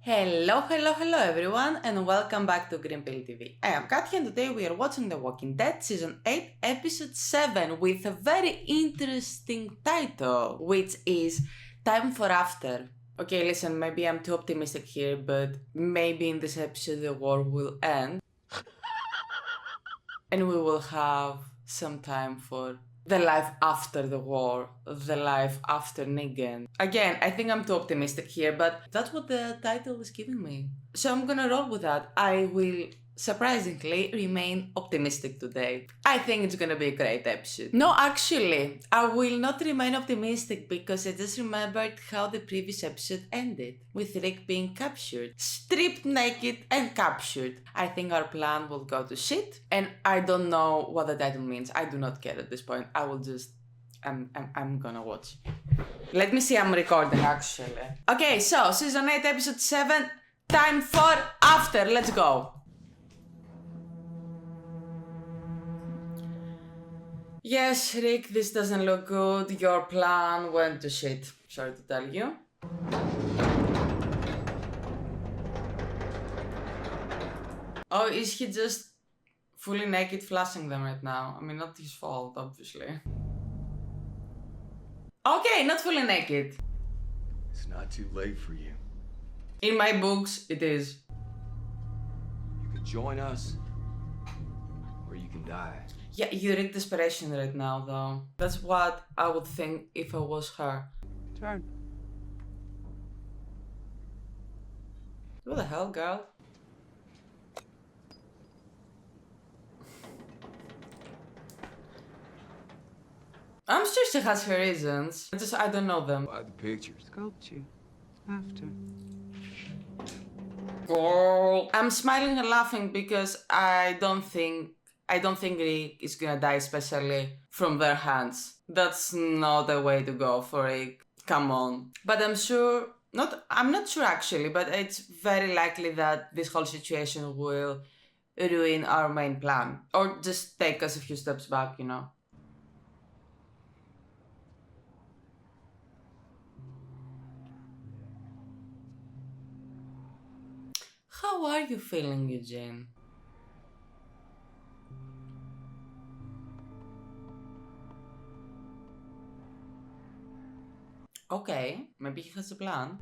Hello everyone and welcome back to GreenPillTV. I am Katya and today we are watching The Walking Dead Season 8 Episode 7 with a very interesting title, which is Time for After. Okay, listen, maybe I'm too optimistic here, but maybe in this episode the war will end and we will have some time for the life after the war, the life after Negan. Again, I think I'm too optimistic here, but that's what the title is giving me. So I'm gonna roll with that. I will surprisingly remain optimistic today. I think it's gonna be a great episode. No, actually, I will not remain optimistic because I just remembered how the previous episode ended, with Rick being captured, stripped naked and captured. I think our plan will go to shit, and I don't know what the title means. I do not care at this point. I will just I'm gonna watch. Let me see, I'm recording actually. Okay, so season 8 episode 7, time for after. Let's go. Yes, Rick, this doesn't look good. Your plan went to shit. Sorry to tell you. Oh, is he just fully naked flashing them right now? I mean, not his fault, obviously. Okay, not fully naked. It's not too late for you. In my books, it is. You can join us, or you can die. Yeah, you're in desperation right now, though. That's what I would think if I was her. Turn. What the hell, girl? I'm sure she has her reasons. I don't know them. By the pictures. Sculpt you after. Girl. I'm smiling and laughing because I don't think Rick is gonna die, especially from their hands. That's not the way to go for Rick. Come on. But I'm not sure actually, but it's very likely that this whole situation will ruin our main plan. Or just take us a few steps back, you know. How are you feeling, Eugene? Okay, maybe he has a plan.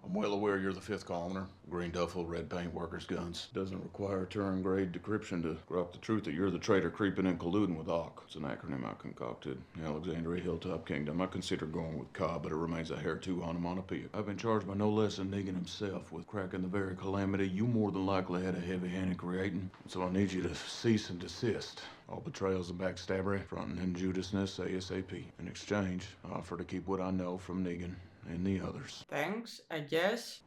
I'm well aware you're the 5th columner. Green duffel, red paint, workers' guns. Doesn't require Turing-grade decryption to grok the truth that you're the traitor creeping and colluding with Ock. It's an acronym I concocted. Alexandria Hilltop Kingdom. I consider going with Cobb, but it remains a hair too onomatopoeia. I've been charged by no less than Negan himself with cracking the very calamity you more than likely had a heavy hand in creating. So I need you to cease and desist. All betrayals and backstabbery, fronting and Judasness ASAP. In exchange, I offer to keep what I know from Negan and the others. Thanks, I guess.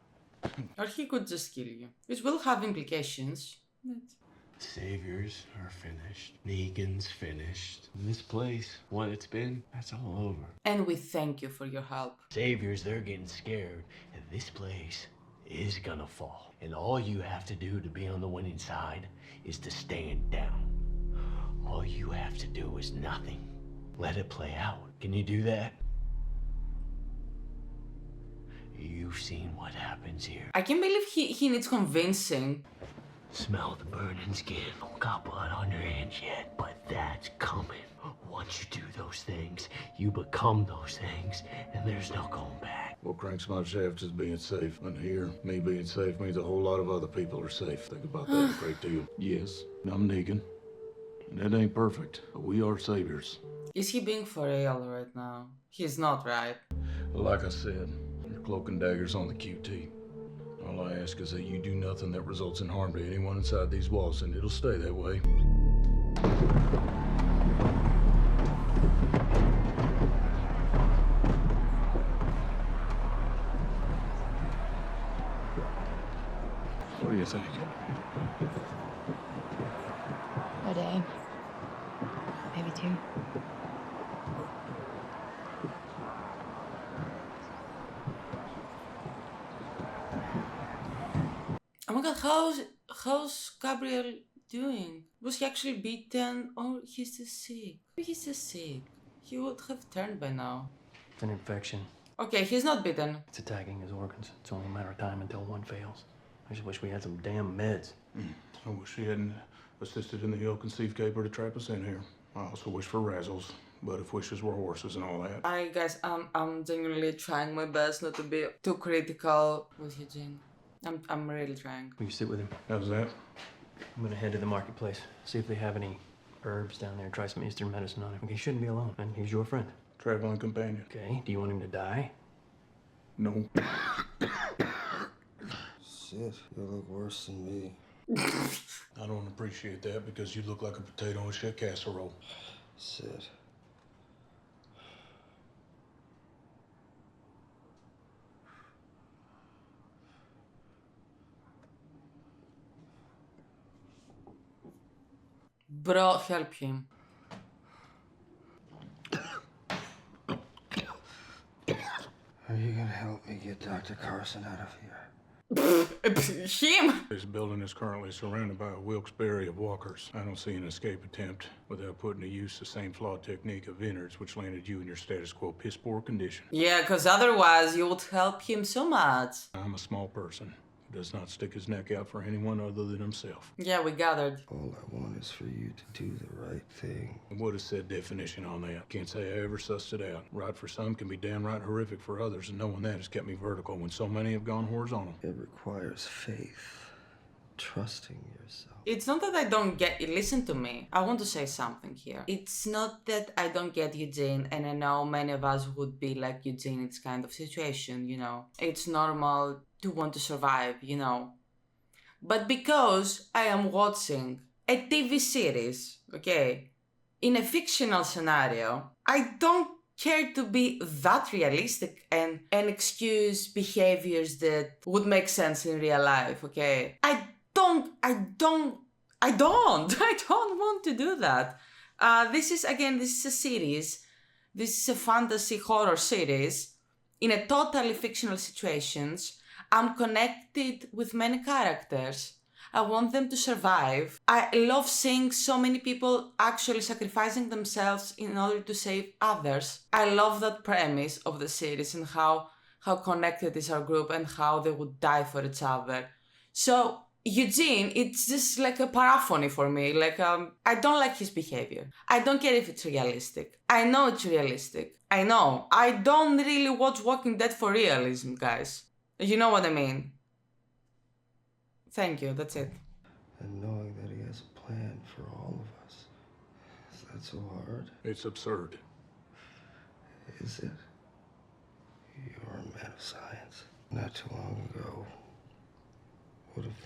Or he could just kill you, which will have implications. Saviors are finished. Negan's finished. And this place, what it's been, that's all over. And we thank you for your help. Saviors, they're getting scared. And this place is gonna fall. And all you have to do to be on the winning side is to stand down. All you have to do is nothing. Let it play out. Can you do that? You've seen what happens here. I can't believe he needs convincing. Smell the burning skin. Don't got blood on your hands yet, but that's coming. Once you do those things, you become those things, and there's no going back. What cranks my shaft is being safe. And here, me being safe means a whole lot of other people are safe. Think about that a great deal. Yes, I'm Negan. And it ain't perfect, but we are saviors. Is he being for real right now? He's not, right? Like I said, your cloak and dagger's on the QT. All I ask is that you do nothing that results in harm to anyone inside these walls, and it'll stay that way. What do you think? A day. Maybe 2. Oh my god, how's Gabriel doing? Was he actually beaten or he's just sick? Maybe he's just sick. He would have turned by now. It's an infection. Okay, he's not bitten. It's attacking his organs. It's only a matter of time until one fails. I just wish we had some damn meds. I wish she hadn't assisted in the ill-conceived caper to trap us in here. I also wish for razzles, but if wishes were horses and all that. Alright guys, I'm genuinely trying my best not to be too critical with Eugene. I'm really trying. Will you sit with him? How's that? I'm gonna head to the marketplace, see if they have any herbs down there, try some Eastern medicine on him. He shouldn't be alone, and he's your friend. Traveling companion. Okay, do you want him to die? No. Shit, you look worse than me. I don't appreciate that because you look like a potato and shit casserole. Shit. Bro, help him. Are you gonna help me get Dr. Carson out of here? Him? This building is currently surrounded by a Wilkes-Barre of walkers. I don't see an escape attempt without putting to use the same flawed technique of innards which landed you in your status quo piss-poor condition. Yeah, because otherwise you would help him so much. I'm a small person who does not stick his neck out for anyone other than himself. Yeah, we gathered. All I want is for you to do the right thing. What is said definition on that? Can't say I ever sussed it out. Right for some can be downright horrific for others, and knowing that has kept me vertical when so many have gone horizontal. It requires faith, trusting yourself. It's not that I don't get you. Listen to me. I want to say something here. It's not that I don't get Eugene, and I know many of us would be like Eugene in this kind of situation, you know. It's normal to want to survive, you know. But because I am watching a TV series, okay, in a fictional scenario, I don't care to be that realistic and excuse behaviors that would make sense in real life, okay? I don't want to do that. This is a series. This is a fantasy horror series in a totally fictional situations. I'm connected with many characters. I want them to survive. I love seeing so many people actually sacrificing themselves in order to save others. I love that premise of the series and how connected is our group and how they would die for each other. So Eugene, it's just like a paraphony for me. Like, I don't like his behavior. I don't care if it's realistic. I know it's realistic. I know. I don't really watch Walking Dead for realism, guys. You know what I mean? Thank you, that's it. And knowing that he has a plan for all of us. Is that so hard? It's absurd. Is it? You're a man of science. Not too long ago, would have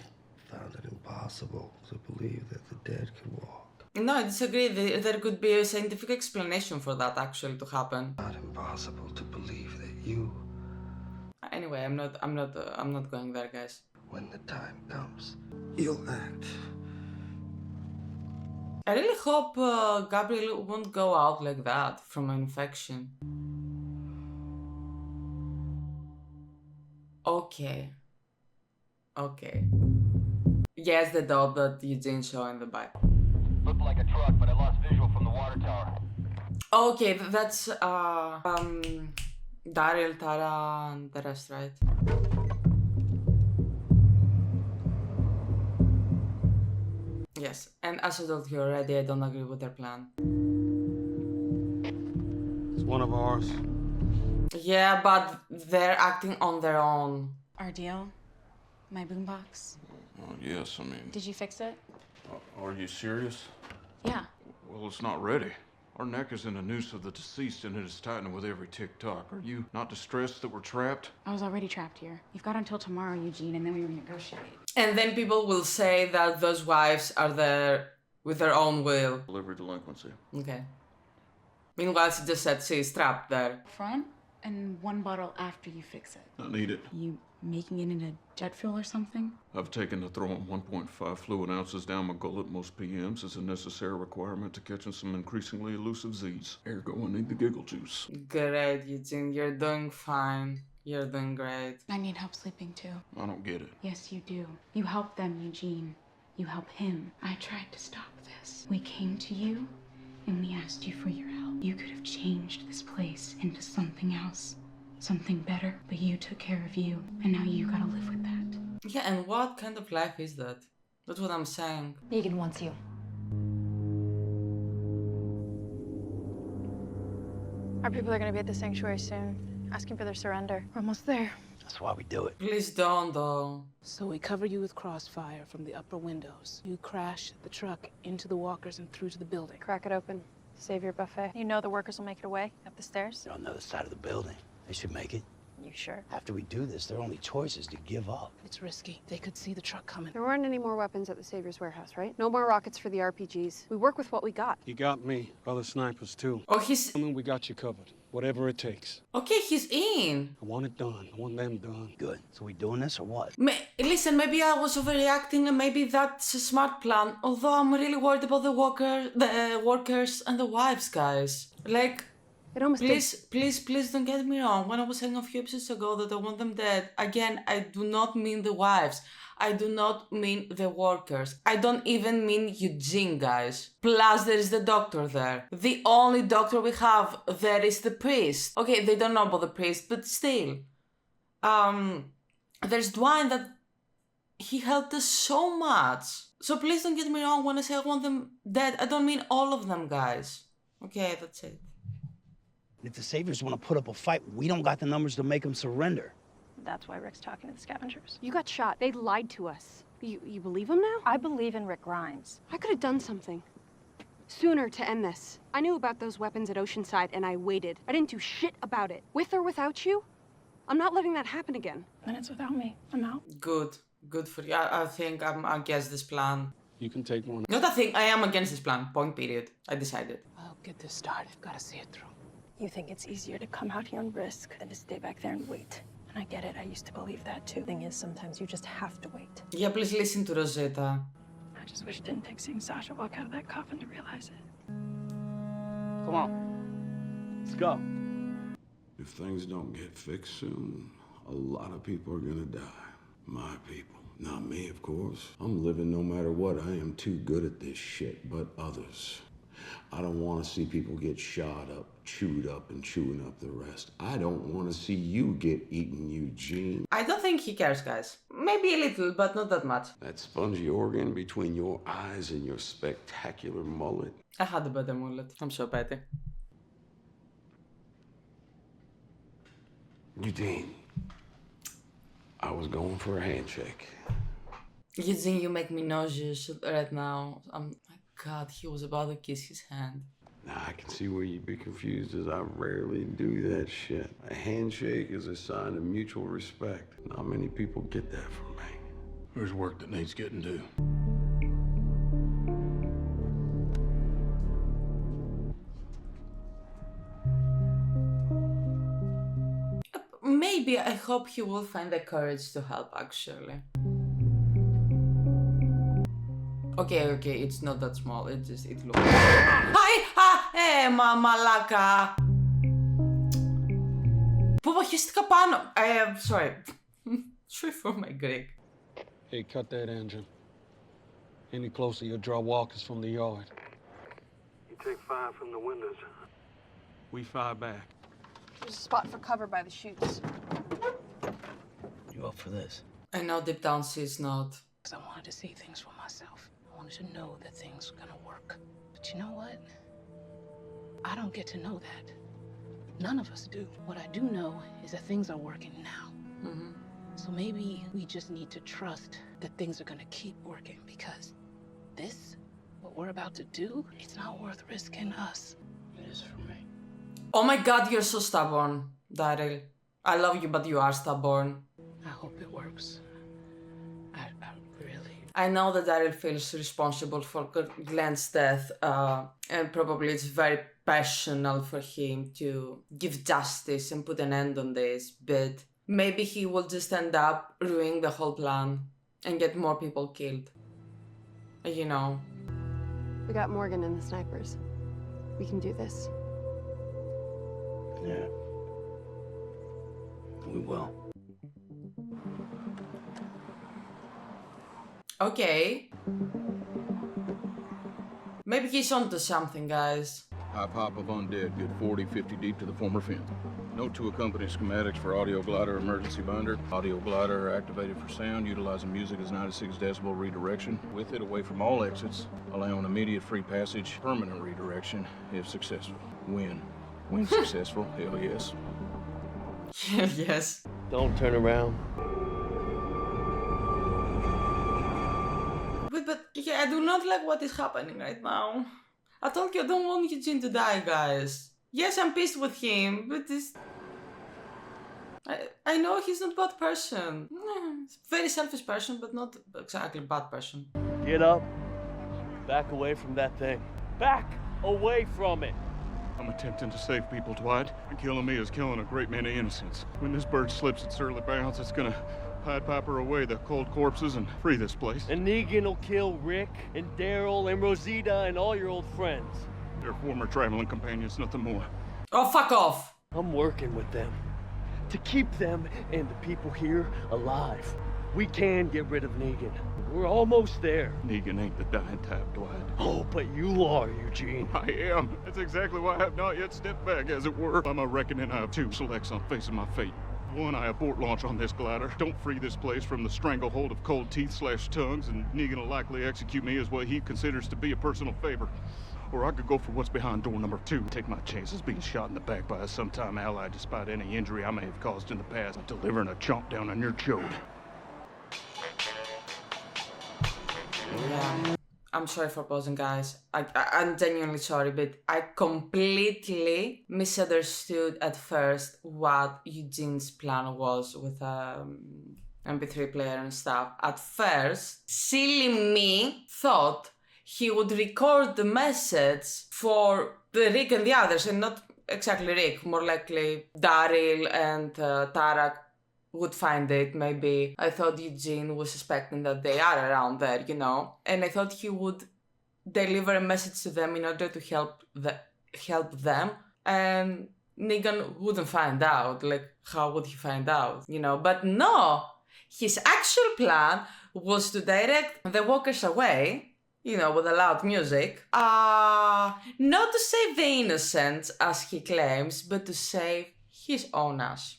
found it impossible to believe that the dead could walk. No, I disagree. There could be a scientific explanation for that actually to happen. Not impossible to believe that you, Anyway, I'm not going there, guys. when the time comes, you'll act. I really hope Gabriel won't go out like that from an infection. Okay. Yes, the dog that Eugene saw in the bike. Looked like a truck, but I lost visual from the water tower. Okay, that's Daryl, Tara, and the rest, right? Yes, and as I told you already, I don't agree with their plan. It's one of ours. Yeah, but they're acting on their own. Our deal? My boombox? Yes, I mean... Did you fix it? Are you serious? Yeah. Well, it's not ready. Our neck is in a noose of the deceased and it is tightening with every tick-tock. Are you not distressed that we're trapped? I was already trapped here. You've got until tomorrow, Eugene, and then we renegotiate. And then people will say that those wives are there with their own will. Delivery delinquency. Okay. Meanwhile, she just said she's trapped there. Front and one bottle after you fix it. I need it. You making it into jet fuel or something? I've taken to throwing 1.5 fluid ounces down my gullet most PMs as a necessary requirement to catching some increasingly elusive Z's. Ergo, I need the giggle juice. Great, Eugene. You're doing fine. You're doing great. I need help sleeping too. I don't get it. Yes, you do. You help them, Eugene. You help him. I tried to stop this. We came to you and we asked you for your help. You could have changed this place into something else. something better, but you took care of you, and now you gotta live with that. Yeah, and what kind of life is that? That's what I'm saying. EUGENE wants you. Our people are gonna be at the sanctuary soon, asking for their surrender. We're almost there. That's why we do it. Please don't, though. So we cover you with crossfire from the upper windows. You crash the truck into the walkers and through to the building. Crack it open. Save your buffet. You know the workers will make it away up the stairs? They're on the other side of the building. They should make it. You sure? After we do this, their only choice is to give up. It's risky. They could see the truck coming. There weren't any more weapons at the Savior's warehouse, right? No more rockets for the RPGs. We work with what we got. You got me. Other snipers, too. Oh, he's... I mean, we got you covered. Whatever it takes. Okay, he's in. I want it done. I want them done. Good. So we doing this or what? Listen, maybe I was overreacting and maybe that's a smart plan. Although I'm really worried about the workers and the wives, guys. Like... It almost Please don't get me wrong. When I was saying a few episodes ago that I want them dead, again, I do not mean the wives. I do not mean the workers. I don't even mean EUGENE, guys. Plus, there is the doctor there. The only doctor we have there is the priest. Okay, they don't know about the priest, but still. There's Dwayne that he helped us so much. So please don't get me wrong when I say I want them dead. I don't mean all of them, guys. Okay, that's it. If the Saviors want to put up a fight, we don't got the numbers to make them surrender. That's why Rick's talking to the scavengers. You got shot. They lied to us. You believe them now? I believe in Rick Grimes. I could have done something sooner to end this. I knew about those weapons at Oceanside and I waited. I didn't do shit about it. With or without you, I'm not letting that happen again. Then it's without me. I'm out. Good for you. I think I'm against this plan. You can take one. Not a thing, I am against this plan. Point period. I decided. I'll get this started. Gotta see it through. You think it's easier to come out here and risk than to stay back there and wait. And I get it. I used to believe that too. Thing is, sometimes you just have to wait. Yeah, please listen to Rosetta. I just wish it didn't take seeing Sasha walk out of that coffin to realize it. Come on. Let's go. If things don't get fixed soon, a lot of people are gonna die. My people. Not me, of course. I'm living no matter what. I am too good at this shit, but others. I don't want to see people get shot up, chewed up, and chewing up the rest. I don't want to see you get eaten, EUGENE. I don't think he cares, guys. Maybe a little, but not that much. That spongy organ between your eyes and your spectacular mullet. I had a better mullet. I'm so petty. EUGENE, I was going for a handshake. EUGENE, you make me nauseous right now. God, he was about to kiss his hand. Now, I can see where you'd be confused as I rarely do that shit. A handshake is a sign of mutual respect. Not many people get that from me. There's work that needs getting to. Maybe I hope he will find the courage to help, actually. Okay, it's not that small, it looks... Hi! Μαλάκα! Πω, χέστηκα πάνω! Sorry. Sorry for my Greek. Hey, cut that engine. Any closer, you'll draw walkers from the yard. You take fire from the windows. We fire back. There's a spot for cover by the chutes. You up for this? I know deep down she's not. Because I wanted to see things for myself. I wanted to know that things were gonna work. But you know what? I don't get to know that. None of us do. What I do know is that things are working now. Mm-hmm. So maybe we just need to trust that things are gonna keep working because this, what we're about to do, it's not worth risking us. It is for me. Oh my god, you're so stubborn, Daryl. I love you, but you are stubborn. I hope it works. I really... I know that Daryl feels responsible for Glenn's death, and probably it's very personal for him to give justice and put an end on this, but maybe he will just end up ruining the whole plan and get more people killed. You know. We got Morgan and the snipers. We can do this. Yeah. We will. Okay. Maybe he's onto something, guys. I pop of undead, good 40, 50 deep to the former fence. Note to accompany schematics for audio glider emergency binder. Audio glider activated for sound, utilizing music as 96 decibel redirection. With it away from all exits, allowing immediate free passage, permanent redirection if successful. When successful, hell yes. Hell yes. Don't turn around. Wait, but yeah, I do not like what is happening right now. I told you I don't want Eugene to die, guys. Yes, I'm pissed with him, but this... I know he's not a bad person. He's a very selfish person, but not exactly a bad person. Get up. Back away from that thing. Back away from it. I'm attempting to save people, Dwight. And killing me is killing a great many innocents. When this bird slips its early bounce, it's gonna Pied Piper away the cold corpses and free this place. And Negan will kill Rick and Daryl and Rosita and all your old friends. They're former traveling companions, nothing more. Oh, fuck off! I'm working with them to keep them and the people here alive. We can get rid of Negan. We're almost there. Negan ain't the dying type, Dwight. Oh, but you are, Eugene. I am. That's exactly why I have not yet stepped back, as it were. I'm a reckoning I have two selects on facing my fate. One, I abort launch on this glider. Don't free this place from the stranglehold of cold teeth/tongues, and Negan will likely execute me as what he considers to be a personal favor. Or I could go for what's behind door number 2. Take my chances being shot in the back by a sometime ally despite any injury I may have caused in the past, delivering a chomp down on your chode. Yeah. I'm sorry for pausing, guys. I'm genuinely sorry, but I completely misunderstood at first what Eugene's plan was with MP3 player and stuff. At first, silly me thought he would record the message for the Rick and the others, and not exactly Rick, more likely Daryl and Tarak would find it, maybe. I thought Eugene was suspecting that they are around there, you know? And I thought he would deliver a message to them in order to help them. And Negan wouldn't find out. Like, how would he find out, you know? But no! His actual plan was to direct the walkers away, you know, with the loud music. Not to save the innocents, as he claims, but to save his own ass.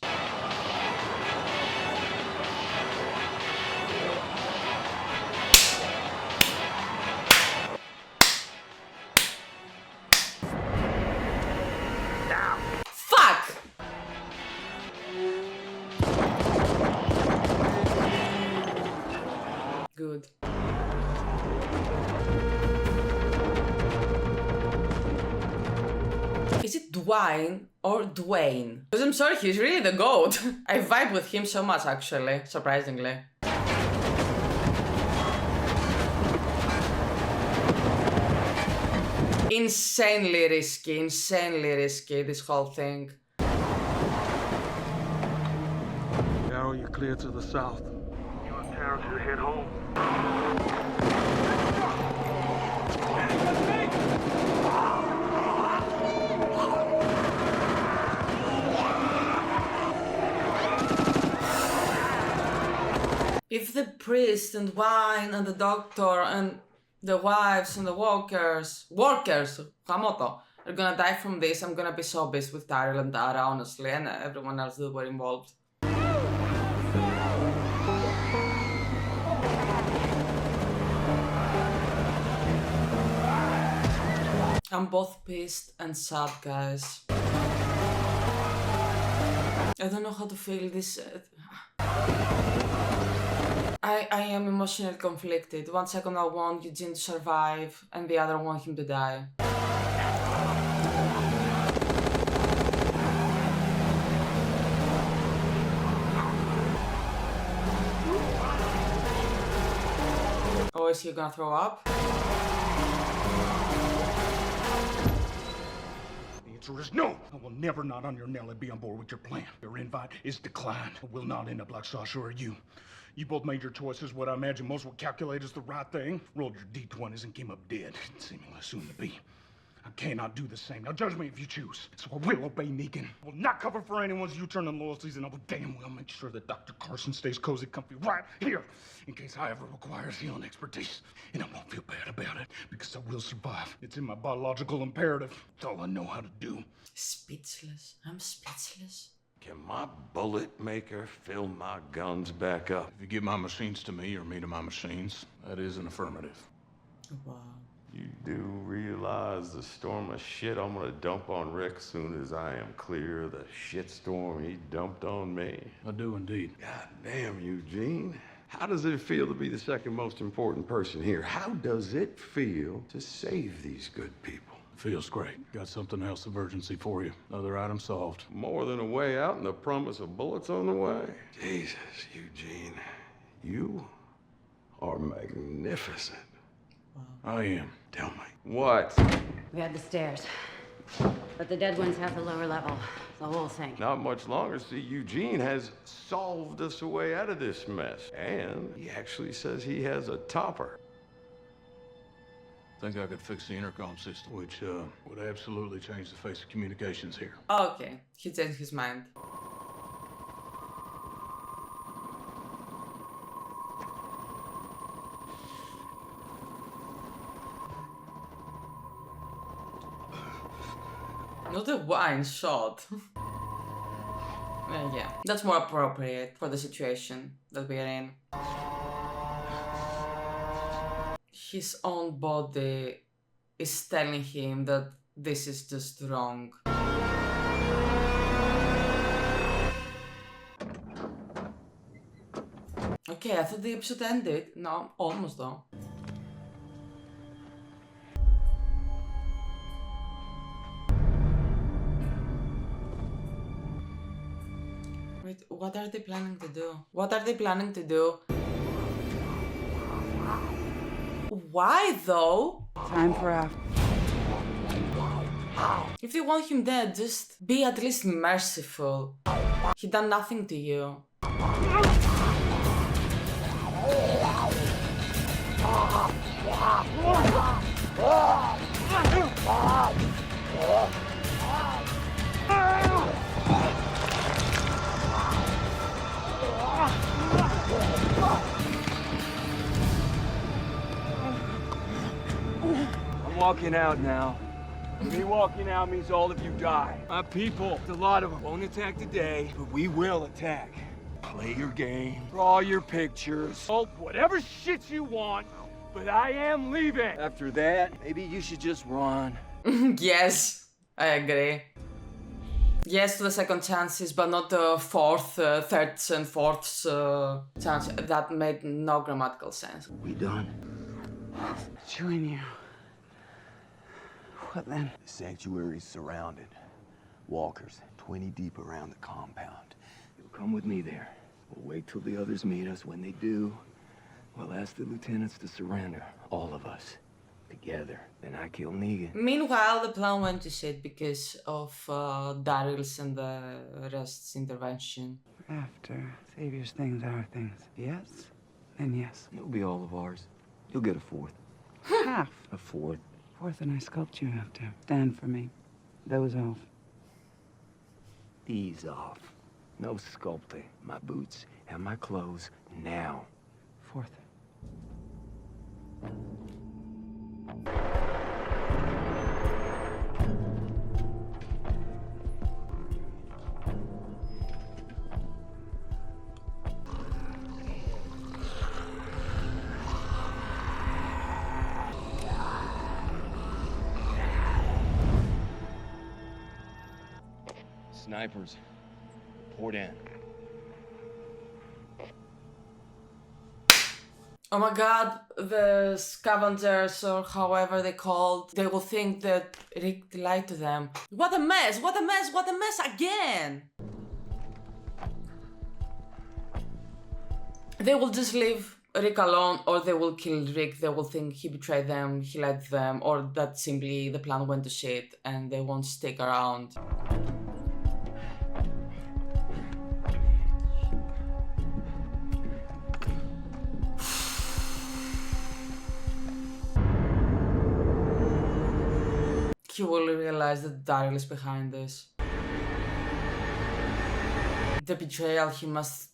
Good. Is it Dwayne or Dwayne? Because I'm sorry, he's really the GOAT. I vibe with him so much, actually, surprisingly. Insanely risky, this whole thing. Arrow, you're clear to the south. Town should head home. If the priest and wine and the doctor and the wives and the workers, Hamoto, are gonna die from this, I'm gonna be so pissed with Daryl and Dara, honestly, and everyone else that were involved. I'm both pissed and sad, guys. I don't know how to feel this. I am emotionally conflicted. One second I want Eugene to survive, and the other I want him to die. Oh, is he gonna throw up? Is no! I will never nod on your nail and be on board with your plan. Your invite is declined. I will not end up like Sasha or you. You both made your choices, what I imagine most would calculate as the right thing. Rolled your D20s and came up dead, seemingly soon to be. I cannot do the same. Now judge me if you choose. So I will obey Negan. I will not cover for anyone's U-turn and loyalties, and I will damn well make sure that Dr. Carson stays cozy, comfy right here in case I ever require his healing expertise. And I won't feel bad about it because I will survive. It's in my biological imperative. It's all I know how to do. Speechless. I'm speechless. Can my bullet maker fill my guns back up? If you give my machines to me or me to my machines, that is an affirmative. Wow. You do realize the storm of shit I'm gonna dump on Rick soon as I am clear of the shitstorm he dumped on me? I do indeed. God damn, Eugene. How does it feel to be the second most important person here? How does it feel to save these good people? Feels great. Got something else of urgency for you. Another item solved. More than a way out and the promise of bullets on the way? Jesus, Eugene. You are magnificent. I am. Tell me. What? We had the stairs, but the dead ones have the lower level. The whole thing. Not much longer. See, Eugene has solved us a way out of this mess. And he actually says he has a topper. Think I could fix the intercom system, which would absolutely change the face of communications here. Okay, he changed his mind. Not a wine shot. Yeah, that's more appropriate for the situation that we are in. His own body is telling him that this is just wrong. Okay, I thought the episode ended. No, almost though. Wait, what are they planning to do? What are they planning to do? Why though? Time for after. If they want him dead, just be at least merciful. He done nothing to you. I'm walking out now. Me walking out means all of you die. My people, a lot of them, won't attack today, but we will attack. Play your game, draw your pictures, hope whatever shit you want, but I am leaving. After that, maybe you should just run. Yes, I agree. Yes to the second chances, but not the fourth, thirds and fourths chance. That made no grammatical sense. We done? Join you. What then? The sanctuary's surrounded. Walkers, 20 deep around the compound. You'll come with me there. We'll wait till the others meet us. When they do, we'll ask the lieutenants to surrender. All of us. Together. Then I kill Negan. Meanwhile, the plan went to shit because of Daryl's and the rest's intervention. After Savior's things are things. Yes? Then yes. It'll be all of ours. You'll get a fourth. Half. A fourth. Fourth, and I sculpt you have to. Stand for me. Those off. These off. No sculpting. My boots and my clothes now. Fourth. Snipers. Report in. Oh my god, the scavengers or however they called, they will think that Rick lied to them. What a mess, what a mess, what a mess again! They will just leave Rick alone, or they will kill Rick. They will think he betrayed them, he lied to them, or that simply the plan went to shit and they won't stick around. he will realize that Daryl is behind this. The betrayal he must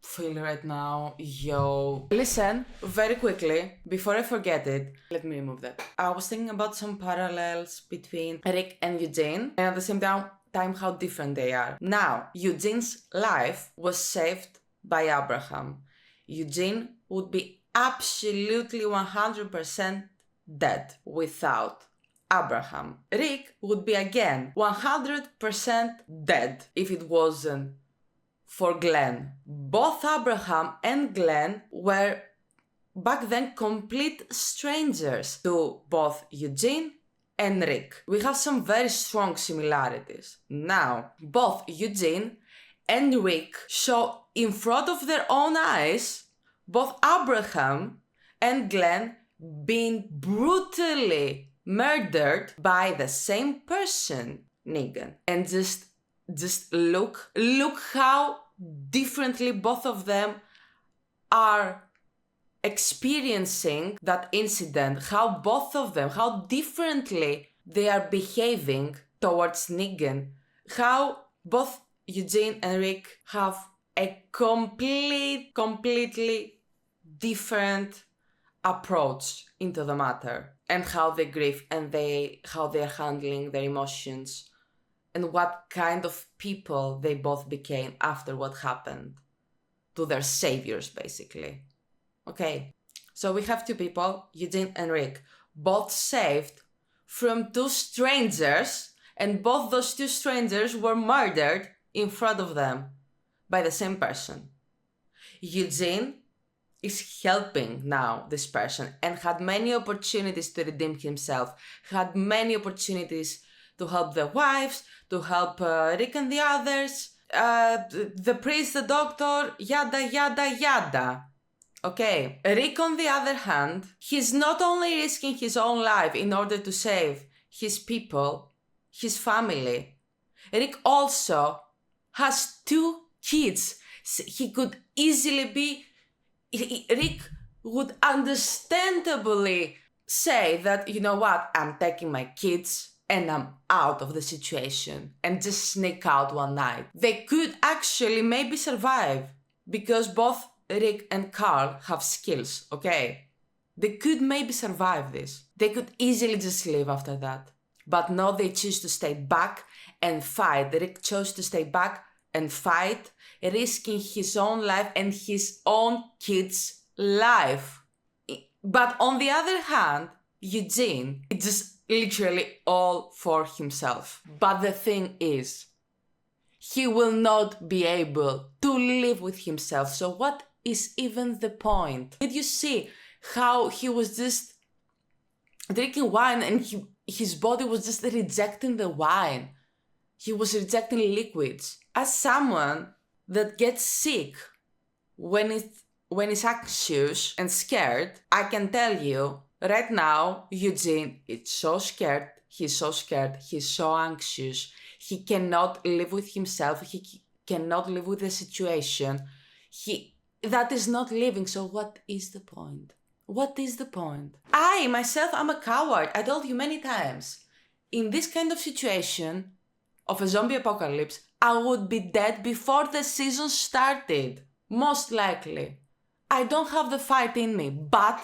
feel right now. Yo. Listen, very quickly, before I forget it, let me remove that. I was thinking about some parallels between Rick and Eugene, and at the same time how different they are. Now, Eugene's life was saved by Abraham. Eugene would be absolutely 100% dead without Abraham. Rick would be again 100% dead if it wasn't for Glenn. Both Abraham and Glenn were back then complete strangers to both Eugene and Rick. We have some very strong similarities. Now, both Eugene and Rick show in front of their own eyes both Abraham and Glenn being brutally murdered by the same person, Negan. And just look how differently both of them are experiencing that incident, how both of them, how differently they are behaving towards Negan, how both Eugene and Rick have a completely different approach into the matter, and how they grieve and how they're handling their emotions, and what kind of people they both became after what happened to their saviors, basically. Okay, so we have two people, Eugene and Rick, both saved from two strangers, and both those two strangers were murdered in front of them by the same person. Eugene is helping now this person and had many opportunities to redeem himself, had many opportunities to help the wives, to help Rick and the others, the priest, the doctor, yada yada yada. Okay, Rick on the other hand, he's not only risking his own life in order to save his people, his family, Rick also has two kids. He could easily be, Rick would understandably say that, you know what, I'm taking my kids and I'm out of the situation, and just sneak out one night. They could actually maybe survive because both Rick and Carl have skills, okay? They could maybe survive this. They could easily just leave after that. But no, they choose to stay back and fight. Rick chose to stay back and fight, risking his own life and his own kid's life. But on the other hand, Eugene, it's just literally all for himself. But the thing is, he will not be able to live with himself. So what is even the point? Did you see how he was just drinking wine and his body was just rejecting the wine? He was rejecting liquids. As someone that gets sick when it's anxious and scared, I can tell you right now, Eugene is so scared, he's so anxious, he cannot live with himself, he cannot live with the situation, that is not living, so what is the point? What is the point? I, myself, I'm a coward, I told you many times. In this kind of situation, of a zombie apocalypse, I would be dead before the season started, most likely. I don't have the fight in me, but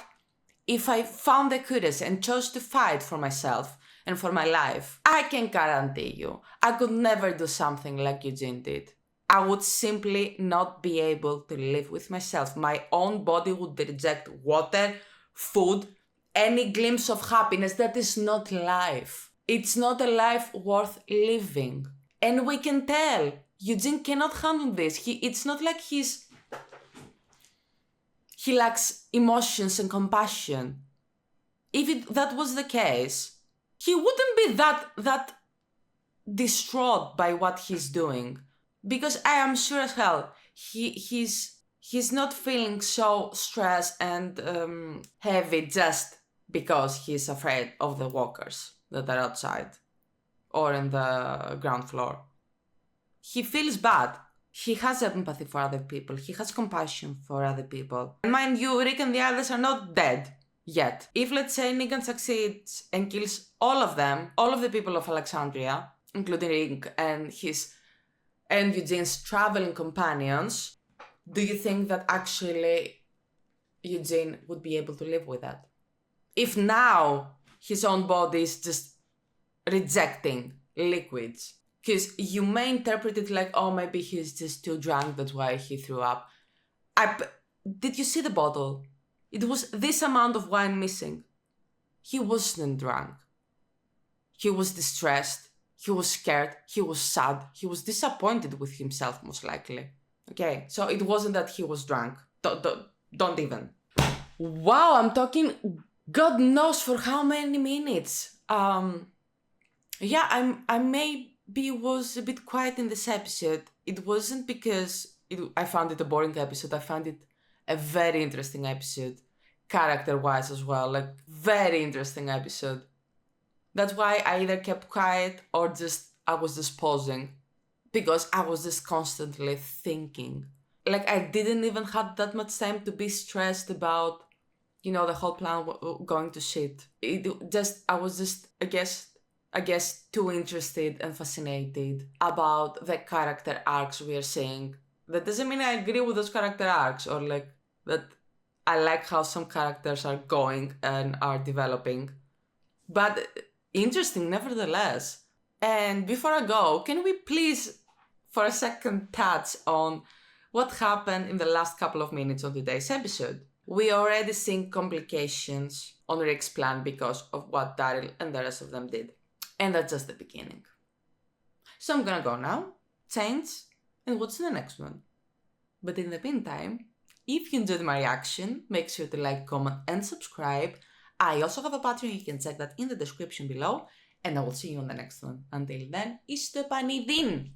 if I found the courage and chose to fight for myself and for my life, I can guarantee you, I could never do something like Eugene did. I would simply not be able to live with myself. My own body would reject water, food, any glimpse of happiness. That is not life. It's not a life worth living. And we can tell, Eugene cannot handle this. It's not like he lacks emotions and compassion. If that was the case, he wouldn't be that distraught by what he's doing. Because I am sure as hell, he's not feeling so stressed and heavy just because he's afraid of the walkers that are outside or in the ground floor. He feels bad. He has empathy for other people. He has compassion for other people. And mind you, Rick and the others are not dead. yet. If, let's say, Negan succeeds and kills all of them, all of the people of Alexandria, including Rick and Eugene's traveling companions, do you think that actually Eugene would be able to live with that? If now his own body is just rejecting liquids, because you may interpret it like, oh, maybe he's just too drunk, that's why he threw up. Did you see the bottle? It was this amount of wine missing. He wasn't drunk. He was distressed. He was scared. He was sad. He was disappointed with himself, most likely. Okay, so it wasn't that he was drunk. Don't even. Wow, I'm talking God knows for how many minutes. Yeah, I maybe was a bit quiet in this episode. It wasn't because I found it a boring episode. I found it a very interesting episode, character-wise as well. Like, very interesting episode. That's why I either kept quiet or I was just pausing, because I was just constantly thinking. Like, I didn't even have that much time to be stressed about, the whole plan going to shit. I was just, I guess, too interested and fascinated about the character arcs we are seeing. That doesn't mean I agree with those character arcs, or like that I like how some characters are going and are developing. But interesting nevertheless. And before I go, can we please for a second touch on what happened in the last couple of minutes of today's episode? We already seen complications on Rick's plan because of what Daryl and the rest of them did. And that's just the beginning. So I'm gonna go now, change, and watch the next one. But in the meantime, if you enjoyed my reaction, make sure to like, comment, and subscribe. I also have a Patreon, you can check that in the description below. And I will see you on the next one. Until then, είστε πανηδίν!